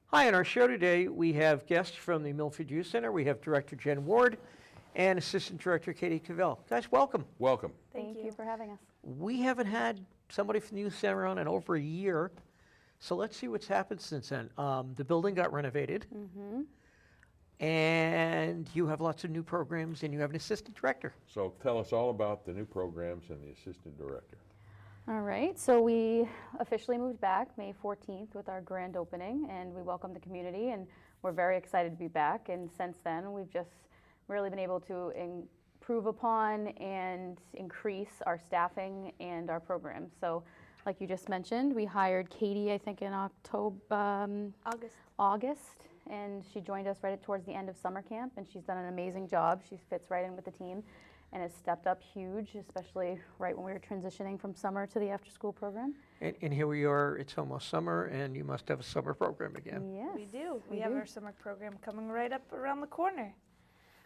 Hi, on our show today, we have guests from the Milford Youth Center. We have Director Jen Ward and Assistant Director Katie Covell. Guys, welcome. Welcome. Thank you for having us. We haven't had somebody from the Youth Center on in over a year, so let's see what's happened since then. The building got renovated, and you have lots of new programs, and you have an Assistant Director. So tell us all about the new programs and the Assistant Director. All right, so we officially moved back May 14th with our grand opening, and we welcome the community, and we're very excited to be back. And since then, we've just really been able to improve upon and increase our staffing and our programs. So, like you just mentioned, we hired Katie, I think in August, and she joined us right towards the end of summer camp, and she's done an amazing job. She fits right in with the team and has stepped up huge, especially right when we were transitioning from summer to the after-school program. And here we are, it's almost summer, and you must have a summer program again. Yes, We do. We have our summer program coming right up around the corner.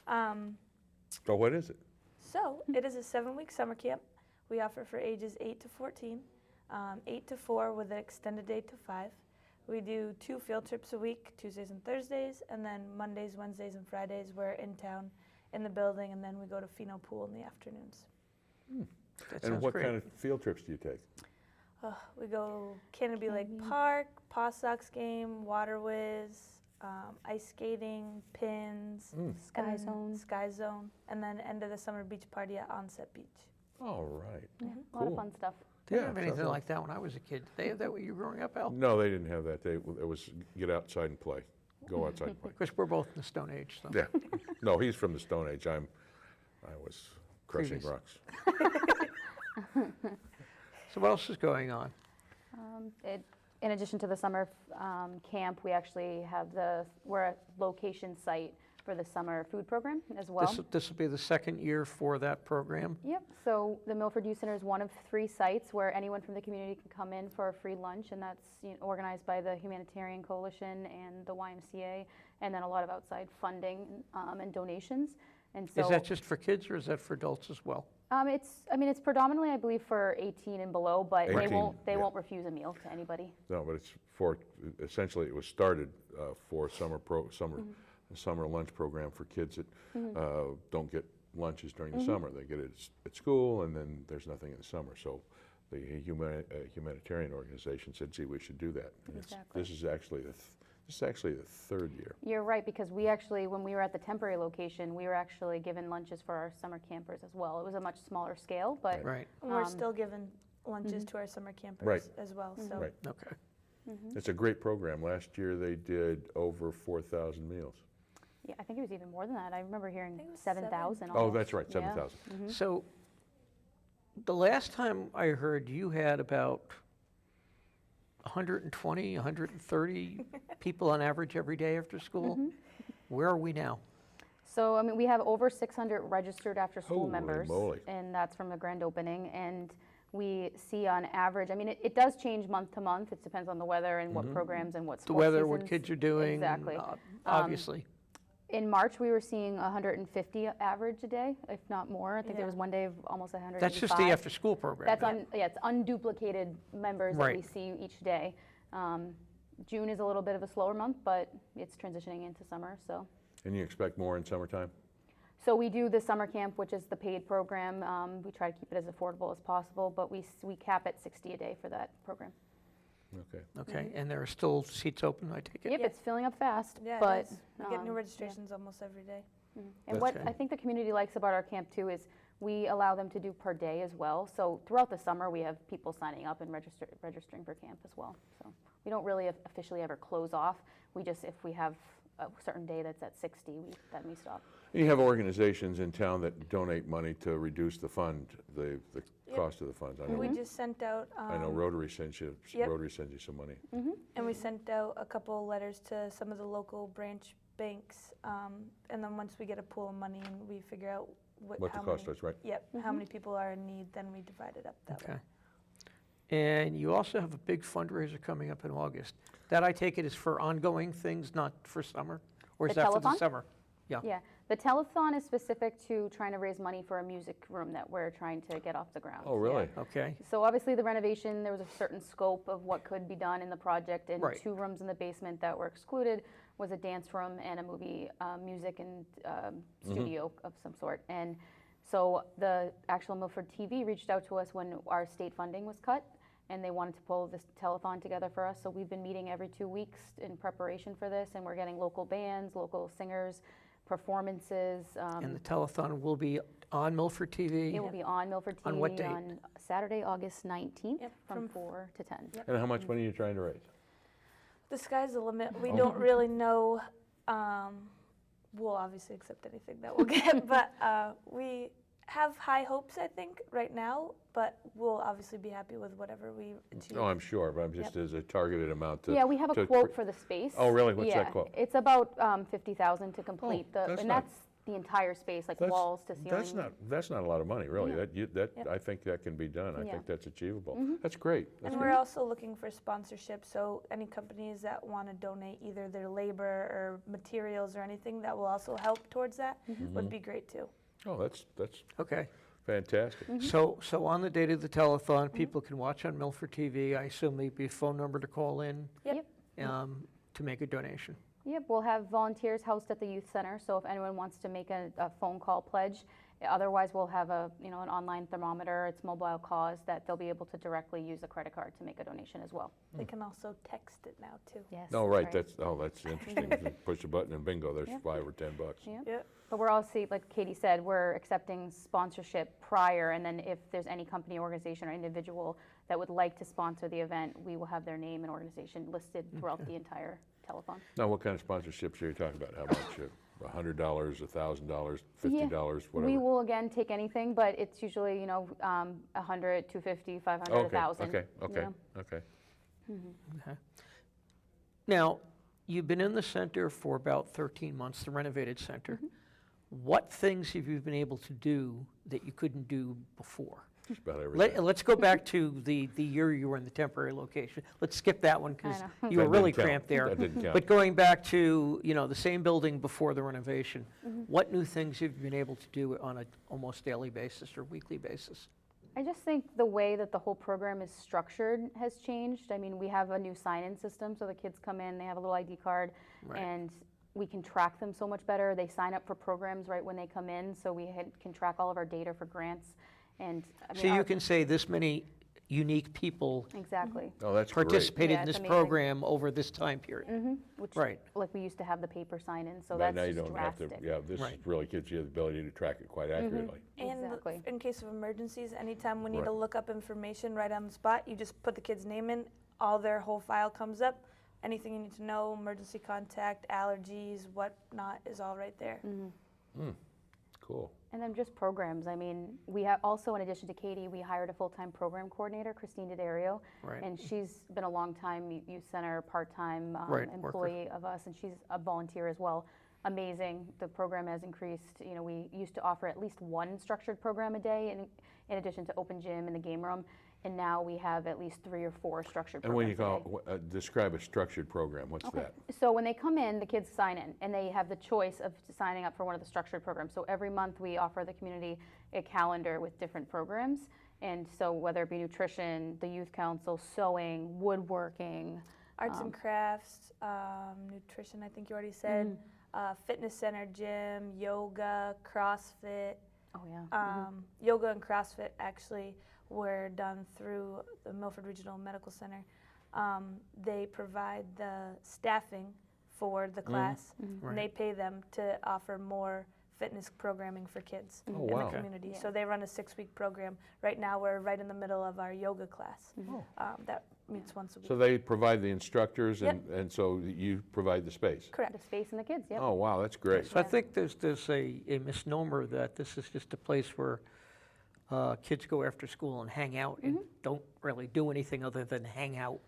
So what is it? So it is a 7-week summer camp. We offer for ages 8 to 14, 8 to 4 with an extended day to 5. We do 2 field trips a week, Tuesdays and Thursdays, and then Mondays, Wednesdays, and Fridays we're in town in the building, and then we go to Pheno Pool in the afternoons. That And sounds what great. kind of field trips do you take? We go Canopy Lake Park, Paw Sox game, Water Whiz, ice skating, pins, Sky and Zone. Sky Zone, and then end of the summer beach party at Onset Beach. All right. Yeah, a lot of Cool. fun stuff. They didn't Yeah, have anything sounds like that when I was a kid. Did they have that when you were growing up, Al? No, they didn't have that. It was get outside and play. Go outside and play. Because we're both in the Stone Age, so. Yeah. No, he's from the Stone Age. I was crushing Previous. rocks. So what else is going on? In addition to the summer camp, we actually have we're a location site for the summer food program as well. This will be the second year for that program. Yep, so the Milford Youth Center is one of 3 sites where anyone from the community can come in for a free lunch, and that's organized by the Humanitarian Coalition and the YMCA, and then a lot of outside funding and donations. And so Is that just for kids or is that for adults as well? it's predominantly, I believe, for 18 and below, but they 18, won't yeah. refuse a meal to anybody. No, but it's for, essentially it was started for summer lunch program for kids that don't get lunches during the summer. They get it at school, and then there's nothing in the summer. So the humanitarian organization said, gee, we should do that. And Exactly. this is actually the 3rd year. You're right, because we actually, when we were at the temporary location, we were actually given lunches for our summer campers as well. It was a much smaller scale, but Right, And we're still giving lunches to our summer campers Right. as well. So Right. okay. It's a great program. Last year they did over 4,000 meals. yeah, I think it was even more than that. I remember hearing think it was 7,000 Oh, almost. that's right, Yeah. 7,000. So the last time I heard you had about 120, 130 people on average every day after school. Where are we now? So, we have over 600 registered after-school Holy members, moly. and that's from the grand opening. And we see on average, it does change month to month. It depends on the weather and what programs and what The sports weather, what seasons. kids are doing. Exactly. Obviously. In March, we were seeing 150 average a day, if not more. I think there was one day of almost 185. That's just the after-school program. That's it's unduplicated members that we Right. see each day. June is a little bit of a slower month, but it's transitioning into summer, so. And you expect more in summertime? So we do the summer camp, which is the paid program. We try to keep it as affordable as possible, but we cap at 60 a day for that program. Okay. Okay, and there are still seats open, I take it? Yep, Yeah. it's filling up fast, yeah, but. it is. We get new yeah. registrations almost every day. And what Okay. I think the community likes about our camp too is we allow them to do per day as well. So throughout the summer, we have people signing up and registering for camp as well. So we don't really officially ever close off. We just, if we have a certain day that's at 60, then we stop. You have organizations in town that donate money to reduce the fund, the cost of the funds. I know, We just sent out. I know Rotary sends you Yep. Rotary sends you some money. And we sent out a couple letters to some of the local branch banks, and then once we get a pool of money and we figure out What the how cost many, is, right? yep, how many people are in need, then we divide it up that way. Okay. And you also have a big fundraiser coming up in August. That, I take it, is for ongoing things, not for summer? Or is The that for the telethon? summer? Yeah. Yeah, the telethon is specific to trying to raise money for a music room that we're trying to get off the ground. Oh, really? Okay. So obviously the renovation, there was a certain scope of what could be done in the project, and Right. 2 rooms in the basement that were excluded was a dance room and a movie, music and studio of some sort. And so the actual Milford TV reached out to us when our state funding was cut, and they wanted to pull this telethon together for us. So we've been meeting every 2 weeks in preparation for this, and we're getting local bands, local singers, performances. And the telethon will be on Milford TV? It will be on Milford TV On what date? on Saturday, August 19th, Yep, from from 4 to 10. Yep. And how much money are you trying to raise? The sky's the limit. We Oh. don't really know. We'll obviously accept anything that we'll get, but we have high hopes, I think, right now, but we'll obviously be happy with whatever we achieve. Oh, I'm sure, but I'm just as a targeted amount to. Yeah, we have a to quote for the space. Oh, really? What's Yeah, that quote? it's about 50,000 to complete the, that's and not- that's the entire space, like That's- walls to ceiling. That's not a lot of money, really. Yeah. Yep. I think that can be done. I Yeah. think that's achievable. That's great. That's And great. we're also looking for sponsorship, so any companies that want to donate either their labor or materials or anything that will also help towards that would be great too. Oh, that's Okay. fantastic. So on the date of the telethon, people can watch on Milford TV. I assume there'd be a phone number to call in Yep. to make a donation. Yep, we'll have volunteers housed at the youth center, so if anyone wants to make a phone call pledge, otherwise we'll have an online thermometer, it's mobile cause, that they'll be able to directly use a credit card to make a donation as well. They can also text it now too. Yes. No, right, that's interesting. You push a button and bingo, there's Yep. $5 or $10. Yep. Yep. But we're also, like Katie said, we're accepting sponsorship prior, and then if there's any company, organization, or individual that would like to sponsor the event, we will have their name and organization listed throughout the entire telethon. Now, what kind of sponsorships are you talking about? How much? $100, $1,000, $50, whatever? We will again take anything, but it's usually, 100, 250, 500, Okay, 1,000. okay, okay, Yeah. okay. Okay. Now, you've been in the center for about 13 months, the renovated center. What things have you been able to do that you couldn't do before? Just about everything. Let's go back to the year you were in the temporary location. Let's skip that one because I know. you were That really didn't count. cramped there. That didn't count. But going back to, the same building before the renovation, what new things have you been able to do on an almost daily basis or weekly basis? I just think the way that the whole program is structured has changed. I mean, we have a new sign-in system, so the kids come in, they have a little ID card, Right. and we can track them so much better. They sign up for programs right when they come in, so we can track all of our data for grants. And I mean, So you can say this many unique people exactly. Oh, that's great. participated Yeah, in it's this amazing. program over this time period. Which, Right. like, we used to have the paper sign-in, so Right that's now you just don't have drastic. to, yeah, this Right. really gives you the ability to track it quite accurately. And Exactly. in case of emergencies, anytime we need Right. to look up information right on the spot, you just put the kid's name in, all their whole file comes up. Anything you need to know, emergency contact, allergies, whatnot, is all right there. Cool. And then just programs. I mean, we have also, in addition to Katie, we hired a full-time program coordinator, Christine D'Addario, Right. and she's been a long-time youth center part-time Right, worker. employee of us, and she's a volunteer as well. Amazing. The program has increased. We used to offer at least one structured program a day, in addition to open gym and the game room, and now we have at least 3 or 4 structured And when programs you a day. call, describe a structured program, what's that? So when they come in, the kids sign in, and they have the choice of signing up for one of the structured programs. So every month, we offer the community a calendar with different programs. And so whether it be nutrition, the youth council, sewing, woodworking. Arts and crafts, nutrition, I think you already said, fitness center, gym, yoga, CrossFit. Oh, yeah. Yoga and CrossFit actually were done through the Milford Regional Medical Center. They provide the staffing for the class, and they pay them to offer more fitness programming for kids Oh, in wow. the community. Yeah. So they run a 6-week program. Right now, we're right in the middle of our yoga class that meets once a week. So they provide the instructors Yep. and so you provide the space? Correct. The space and the kids, yep. Oh, wow, that's great. So I think there's a misnomer that this is just a place where kids go after school and hang out and don't really do anything other than hang out.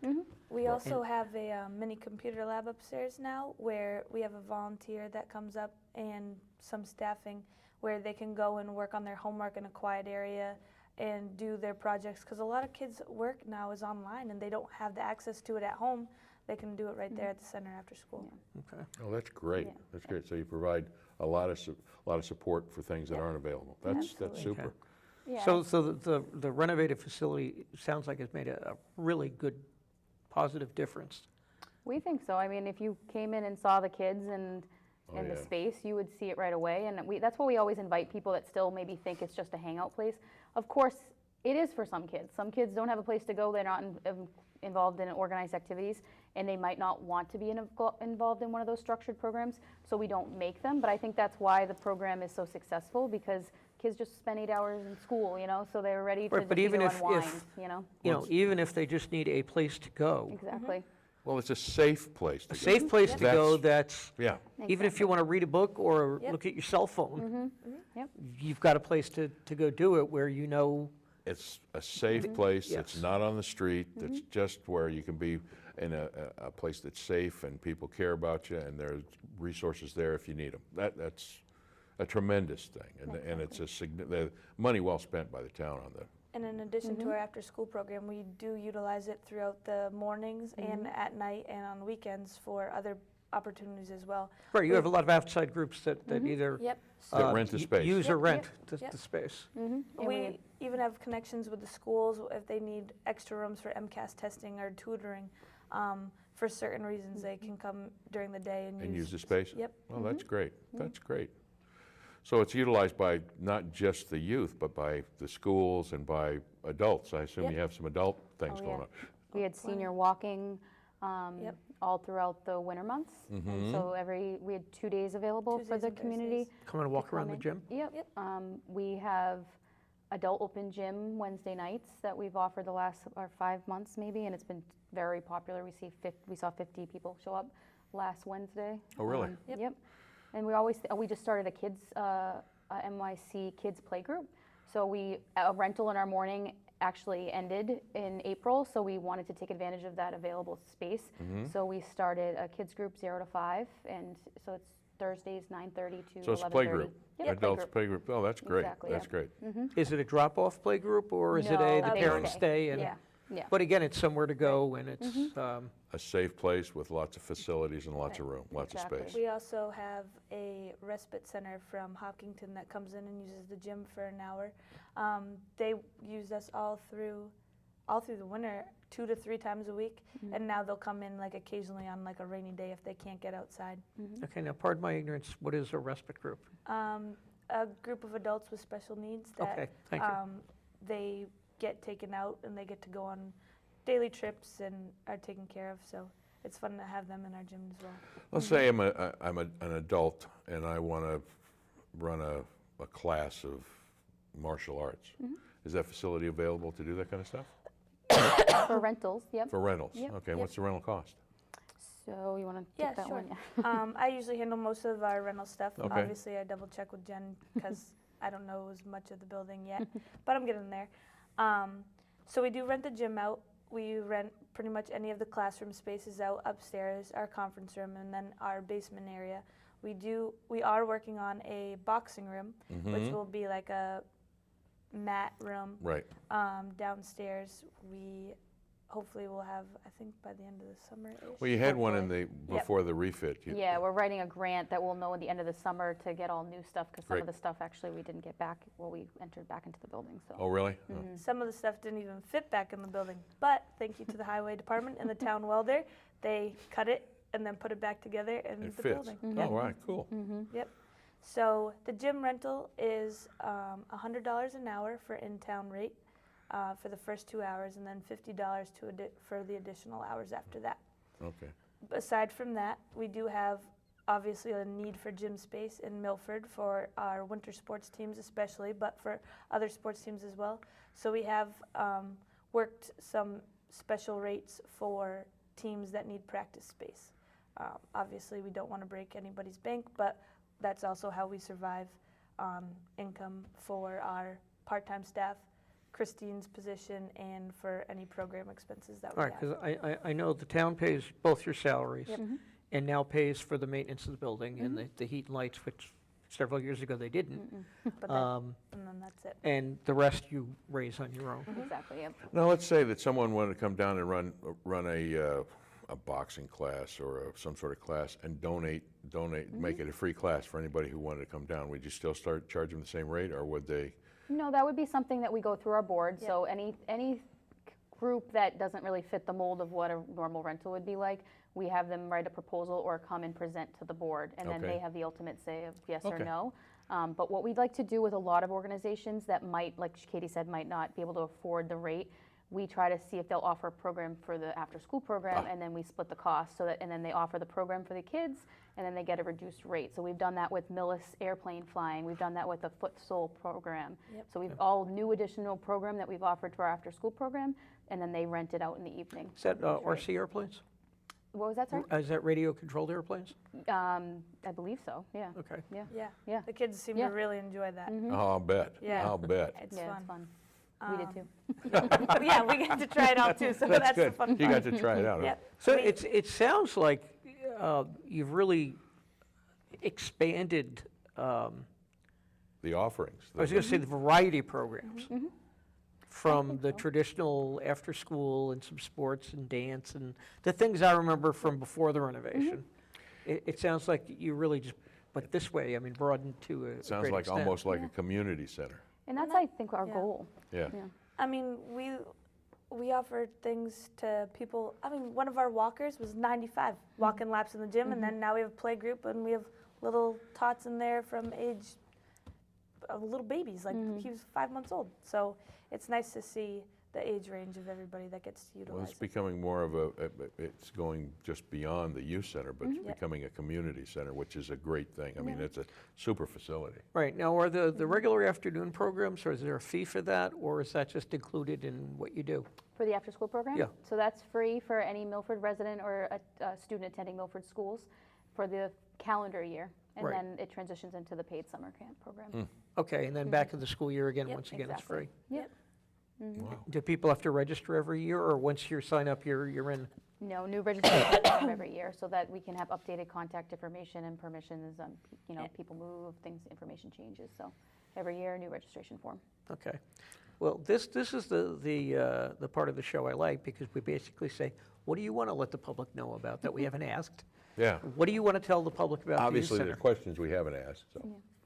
We also have a mini computer lab upstairs now where we have a volunteer that comes up and some staffing where they can go and work on their homework in a quiet area and do their projects, because a lot of kids' work now is online and they don't have the access to it at home. They can do it right there at the center after school. Okay. Oh, that's great. Yeah. That's great. So you provide a lot of support for things that aren't available. That's Absolutely. super. Okay. Yeah. So the renovated facility sounds like it's made a really good, positive difference. We think so. I mean, if you came in and saw the kids and Oh, the yeah. space, you would see it right away. And that's why we always invite people that still maybe think it's just a hangout place. Of course, it is for some kids. Some kids don't have a place to go. They're not involved in organized activities, and they might not want to be involved in one of those structured programs, so we don't make them. But I think that's why the program is so successful, because kids just spend 8 hours in school, so they're ready to Right, but just even either if- unwind, Even if they just need a place to go, Exactly. Well, it's a safe place to a go. safe place to go that's, Yeah. even if you want to read a book or Yep. look at your cell phone, Yep. you've got a place to go do it where you know. It's a safe place. It's Yes. not on the street. It's just where you can be in a place that's safe and people care about you and there's resources there if you need them. That's a tremendous thing, and it's the money well spent by the town on the. And in addition to our after-school program, we do utilize it throughout the mornings and at night and on weekends for other opportunities as well. Right, you have a lot of outside groups that either Yep. That rent the space. use or Yep, rent yep. the space. And We even have connections with the schools if they need extra rooms for MCAS testing or tutoring. For certain reasons, they can come during the day and use the space? Yep. Well, that's great. That's great. So it's utilized by not just the youth, but by the schools and by adults. I assume Yep. you have some adult things Oh, going yeah. on. We had senior walking Yep. all throughout the winter months. And so we had 2 days available for Tuesdays the and community. Thursdays. Come and walk around the in. gym. Yep. We have adult open gym Wednesday nights that we've offered the last 5 months maybe, and it's been very popular. We saw 50 people show up last Wednesday. Oh, really? Yep. And we just started a kids, NYC kids play group. So a rental in our morning actually ended in April, so we wanted to take advantage of that available space. So we started a kids group 0 to 5, and so it's Thursdays 9:30 to 11:30. So it's a play group. Yep, Adults play group. Oh, that's great. Exactly, That's yeah. great. Is it a drop-off play group or is it No, the they parents stay. stay? And Yeah. But again, it's somewhere to go and it's, A safe place with lots of facilities and lots of room, lots Exactly. of space. We also have a respite center from Hopkinton that comes in and uses the gym for an hour. They use us all through the winter, 2 to 3 times a week, and now they'll come in like occasionally on like a rainy day if they can't get outside. okay, now pardon my ignorance, what is a respite group? A group of adults with special needs that Okay, thank you. they get taken out and they get to go on daily trips and are taken care of. So it's fun to have them in our gym as well. Let's say I'm an adult and I want to run a class of martial arts. Is that facility available to do that kind of stuff? For rentals, yep. For rentals? Yep. Okay, what's the rental cost? So you want to Yeah, take that sure. one? Yeah. I usually handle most of our rental stuff. Okay. Obviously, I double check with Jen because I don't know as much of the building yet, but I'm getting there. So we do rent the gym out. We rent pretty much any of the classroom spaces out upstairs, our conference room, and then our basement area. We are working on a boxing room, which will be like a mat room. Right. Downstairs, we hopefully will have, I think by the end of the summer-ish. Well, you had one in Hopefully. the, before the refit. Yeah, we're writing a grant that we'll know at the end of the summer to get all new stuff, because some Great. of the stuff actually we didn't get back while we entered back into the building, so. Oh, really? Oh. Some of the stuff didn't even fit back in the building, but thank you to the highway department and the town welder, they cut it and then put it back together in It the fits. building. Oh, all right, cool. Yep. So the gym rental is $100 an hour for in-town rate for the first 2 hours, and then $50 for the additional hours after that. Okay. Aside from that, we do have obviously a need for gym space in Milford for our winter sports teams especially, but for other sports teams as well. So we have worked some special rates for teams that need practice space. Obviously, we don't want to break anybody's bank, but that's also how we survive on income for our part-time staff Christine's position and for any program expenses that All we right, have. because I know the town pays both your salaries Yep. and now pays for the maintenance of the building and the heat and lights, which several years ago they didn't. But then, and then that's it. And the rest you raise on your own. Exactly, yep. Now, let's say that someone wanted to come down and run a boxing class or some sort of class and donate, make it a free class for anybody who wanted to come down. Would you still start charging the same rate, or would they? No, that would be something that we go through our board, so any group that doesn't really fit the mold of what a normal rental would be like, we have them write a proposal or come and present to the board, and then Okay. they have the ultimate say of yes or Okay. no. But what we'd like to do with a lot of organizations that might, like Katie said, might not be able to afford the rate, we try to see if they'll offer a program for the after-school program, and then we split the cost, so that, and then they offer the program for the kids, and then they get a reduced rate. So we've done that with Millis airplane flying, we've done that with the Foot Soul program. Yep. So we've all new additional program that we've offered to our after-school program, and then they rent it out in the evening. Is that RC airplanes? What was that, sorry? Is that radio-controlled airplanes? I believe so, yeah. Okay. Yeah. Yeah. The kids seem Yeah. to really enjoy that. Oh, I'll bet. Yeah. I'll bet. It's Yeah, fun. it's fun. We did too. Yeah, we get to try it out too, so that's, That's the good. fun You part. got to try it out. huh? Yep. So We- it sounds like you've really expanded, The offerings. I was going to say the variety of programs. Mm-hmm. From the traditional after-school and some sports and dance and the things I remember from before the renovation. It sounds like you really just, but this way, I mean, broadened to a Sounds great like extent. almost like a community center. And that's, that- I think, our yeah. goal. Yeah. Yeah. I mean, we offer things to people. I mean, one of our walkers was 95, walking laps in the gym, and then now we have a play group, and we have little tots in there from age of little babies, like he was 5 months old. So it's nice to see the age range of everybody that gets to Well, utilize it's it. becoming more of it's going just beyond the youth center, but it's becoming a community center, which is a great thing. I mean, it's a super facility. Right, now are the regular afternoon programs, or is there a fee for that, or is that just included in what you do? For the after-school program? Yeah. So that's free for any Milford resident or a student attending Milford schools for the calendar year. And Right. then it transitions into the paid summer camp program. Okay, and then back in the school year again, Yep, once again, it's exactly. free. Yep. Wow. Do people have to register every year, or once you sign up, you're in? No, new registration form every year so that we can have updated contact information and permissions on, people move, information changes. So every year, new registration form. Okay. Well, this is the part of the show I like, because we basically say, what do you want to let the public know about that we haven't asked? Yeah. What do you want to tell the public about the youth Obviously, there center? are questions we haven't asked. So.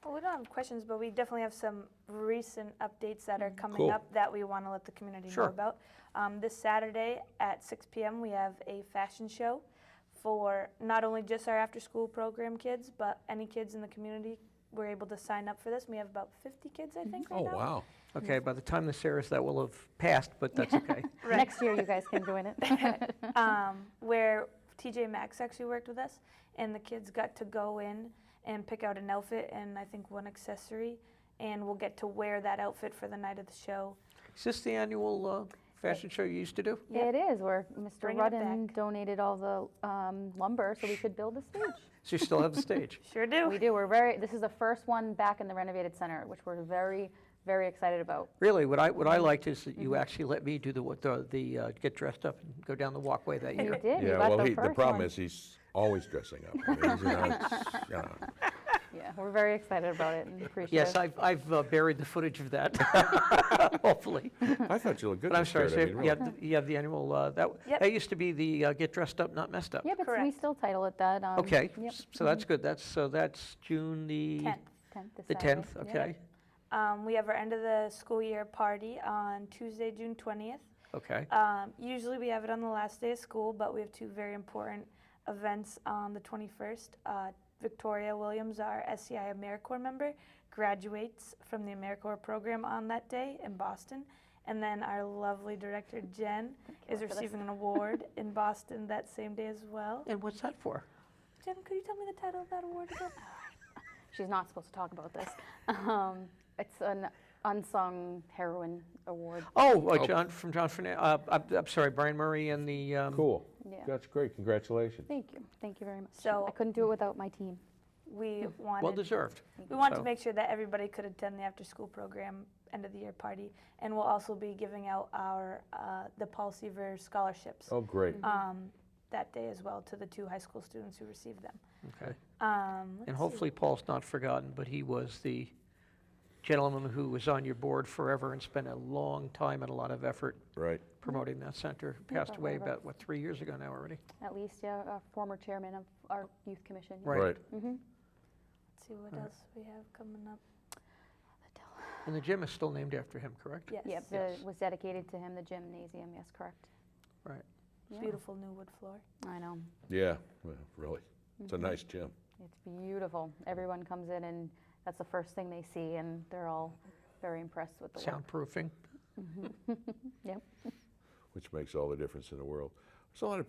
Well, we don't have questions, but we definitely have some recent updates that are coming Cool. up that we want to let the community Sure. know about. This Saturday at 6 p.m. we have a fashion show for not only just our after-school program kids, but any kids in the community. We're able to sign up for this. We have about 50 kids, I think, right Oh, now. wow. Okay, by the time this airs, that will have passed, but that's okay. Right. Next year, you guys can join it. Where TJ Maxx actually worked with us, and the kids got to go in and pick out an outfit and I think one accessory, and we'll get to wear that outfit for the night of the show. Is this the annual fashion show you used to do? It is, where Mr. Bringing it Rudden back. donated all the lumber so we could build a stage. So you still have the stage? Sure do. We do. This is the first one back in the renovated center, which we're very, very excited about. Really, what I liked is that you actually let me do the get dressed up and go down the walkway that You year. did. You Yeah, got well, the the first problem one. is he's always dressing up. I mean, Yeah, we're very excited about it and appreciate Yes, it. I've buried the footage of that, hopefully. I thought you looked good But in I'm this sorry, shirt. so I mean, really. you have the annual, Yep. that used to be the get dressed up, not messed up. Yeah, but we Correct. still title it that. Okay, Yep. so that's good. That's June the 10th. 10th, this the Saturday. 10th, Yep. okay, We have our end of the school year party on Tuesday, June 20th. okay. Usually we have it on the last day of school, but we have two very important events on the 21st. Victoria Williams, our SCI AmeriCorps member, graduates from the AmeriCorps program on that day in Boston. And then our lovely director, Jen, is for this. receiving an award in Boston that same day as well. And what's that for? Jen, could you tell me the title of that award again? She's not supposed to talk about this. It's an unsung heroine award. Oh, John Fernandez, I'm sorry, Brian Murray and the, Cool. Yeah. That's great. Congratulations. Thank you. Thank you very much. So- I couldn't do it without my team. We well wanted deserved. We wanted So- to make sure that everybody could attend the after-school program end of the year party, and we'll also be giving out our the Paul Seaver scholarships Oh, great. that day as well to the 2 high school students who received them. Okay. Let's And see. hopefully Paul's not forgotten, but he was the gentleman who was on your board forever and spent a long time and a lot of effort Right. promoting that center. Yeah, Passed away about- about, 3 years ago now already? At least, yeah, a former chairman of our youth commission. Right. Right. Mm-hmm. Let's see what Alright. else we have coming up. And the gym is still named after him, correct? Yes. Yep, Yes. was dedicated to him, the gymnasium, yes, correct. Right. Yeah. Beautiful new wood floor. I know. Yeah, well, really. It's a Mhm. nice gym. It's beautiful. Everyone comes in and that's the first thing they see, and they're all very impressed with the work. Soundproofing. Yep. Which makes all the difference in the world. There's a lot of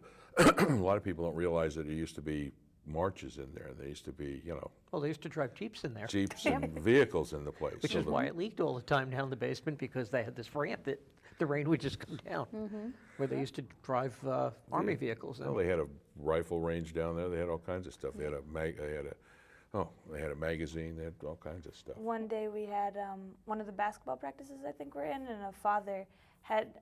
a lot of people don't realize that there used to be marches in there. There used to be, Well, they used to drive Jeeps in there, jeeps and vehicles in the place. which So is why it leaked all the time down in the basement, because they had this ramp that the rain would just come down, where they used to drive army vehicles Well, in. they had a rifle range down there. They had all kinds of stuff. They had a magazine. They had all kinds of stuff. One day we had one of the basketball practices I think we're in, and a father had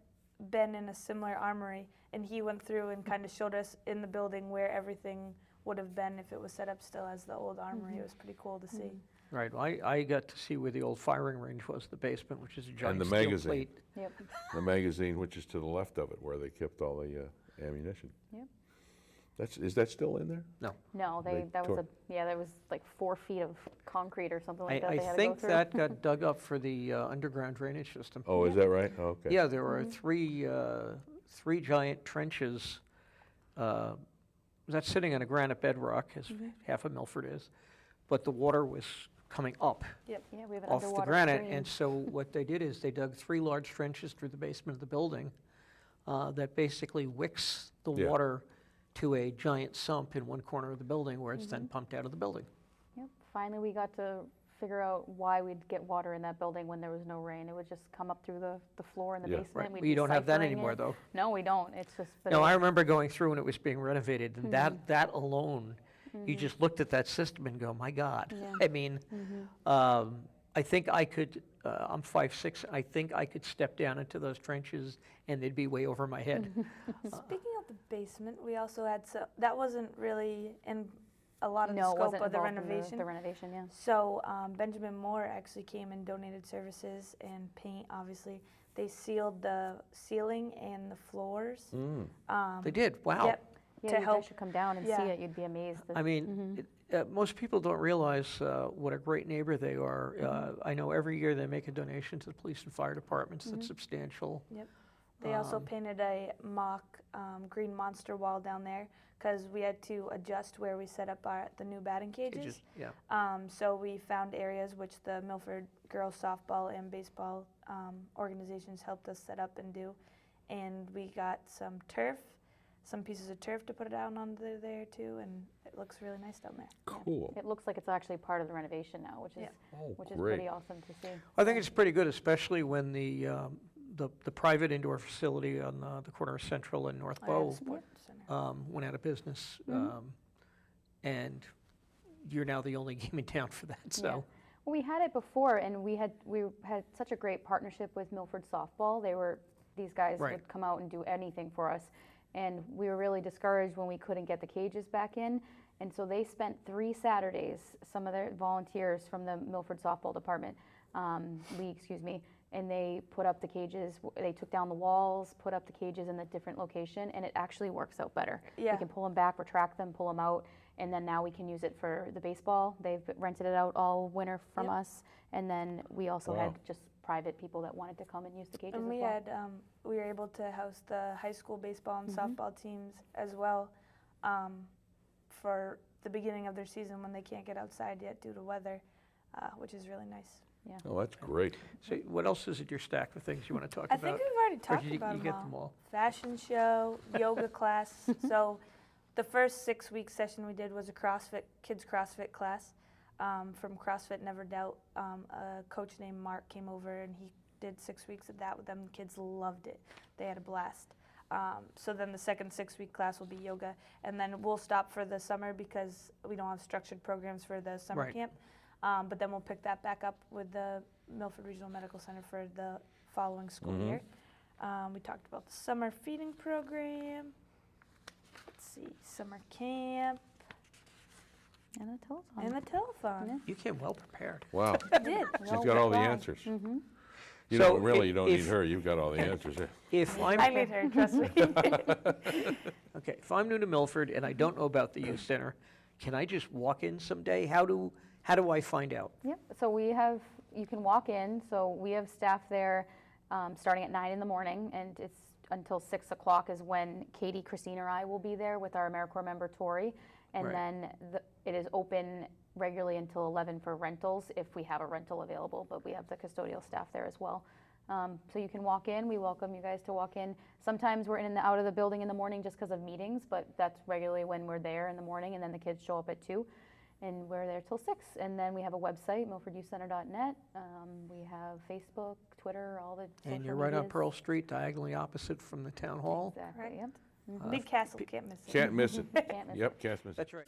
been in a similar armory, and he went through and kind of showed us in the building where everything would have been if it was set up still as the old armory. It was pretty cool to see. Right, well, I got to see where the old firing range was, the basement, which is a giant the steel magazine. plate. Yep. The magazine, which is to the left of it, where they kept all the ammunition. Yep. Is that still in there? No, They that was tore- that was like 4 feet of concrete or something like that I they had to think go through. that got dug up for the underground drainage system. Oh, is that right? Oh, okay. Yeah, there were three giant trenches that's sitting on a granite bedrock, as half of Milford is, but the water was coming up Yeah, we have an off the underwater granite, stream. and so what they did is they dug 3 large trenches through the basement of the building that basically wicks the Yeah. water to a giant sump in one corner of the building, where it's then pumped out of the building. Yep. Finally, we got to figure out why we'd get water in that building when there was no rain. It would just come up through the floor in the Yeah. basement. Right, We'd but be you don't have that siphoning anymore, it. though. No, we don't. It's just. but No, it- I remember going through when it was being renovated, and that alone, you just looked at that system and go, my God. Yeah. I mean, I think I could, I'm 5'6", I think I could step down into those trenches and they'd be way over my head. Speaking of the basement, we also had that wasn't really in a lot of no, the it scope wasn't of the involved in renovation. the renovation, yeah. So Benjamin Moore actually came and donated services and paint. Obviously, they sealed the ceiling and the floors. They did, wow. Yep. Yeah, to you help. guys should come down and Yeah. see it. You'd be amazed. I mean, most people don't realize what a great neighbor they are. I know every year they make a donation to the police and fire departments that's substantial. Yep. They also painted a mock green monster wall down there because we had to adjust where we set up the new batting cages. Yeah, So we found areas which the Milford girls softball and baseball organizations helped us set up and do, and we got some pieces of turf to put it down under there too, and it looks really nice down there. Cool. It looks like it's actually part of the renovation now, which is Yeah. Oh, which is great. pretty awesome to see. I think it's pretty good, especially when the private indoor facility on the corner of Central and North Oh, yeah, Bow the sports center. went out of business. And you're now the only game in town for that, so. Yeah. Well, we had it before, and we had such a great partnership with Milford softball. These guys Right. would come out and do anything for us, and we were really discouraged when we couldn't get the cages back in. And so they spent 3 Saturdays, some of their volunteers from the Milford softball department, league, and they put up the cages. They took down the walls, put up the cages in a different location, and it actually works out better. Yeah. We can pull them back, retract them, pull them out, and then now we can use it for the baseball. They've rented it out all winter from Yep. us, and then we also Wow. had just private people that wanted to come and use the cages And as we well. had we were able to host the high school baseball and Mm-hmm. softball teams as well for the beginning of their season when they can't get outside yet due to weather, which is really nice. Oh, that's great. So what else is in your stack of things you want to talk I about? think we've already Or talked did you, about you them, get all. them all? Fashion show, yoga class. So the first 6-week session we did was a kids CrossFit class from CrossFit Never Doubt. A coach named Mark came over and he did 6 weeks of that with them. The kids loved it. They had a blast. So then the second 6-week class will be yoga, and then we'll stop for the summer because we don't have structured programs for the summer Right. camp. But then we'll pick that back up with the Milford Regional Medical Center for the following school Mhm. year. We talked about the summer feeding program. Let's see, summer camp And a telethon. and the telethon. Yeah. You came well prepared. Wow, I did. she's got all the answers. Mm-hmm. You So don't really, you don't need if- her, you've got all the answers. If I I'm, need her, trust me. okay, if I'm new to Milford and I don't know about the youth center, can I just walk in someday? How do I find out? Yep, so you can walk in, so we have staff there starting at 9 in the morning, and it's until 6 o'clock is when Katie, Christine, or I will be there with our AmeriCorps member Tori, and Right. then it is open regularly until 11 for rentals, if we have a rental available, but we have the custodial staff there as well. So you can walk in, we welcome you guys to walk in. Sometimes we're in and out of the building in the morning just because of meetings, but that's regularly when we're there in the morning, and then the kids show up at 2. And we're there till 6. And then we have a website, milfordyouthcenter.net. We have Facebook, Twitter, all the social And you're right on medias. Pearl Street, diagonally opposite from the town hall. Exactly, Right. yep. Big castle, can't miss it. Can't miss it. Can't miss it. Yep, can't miss it. That's right.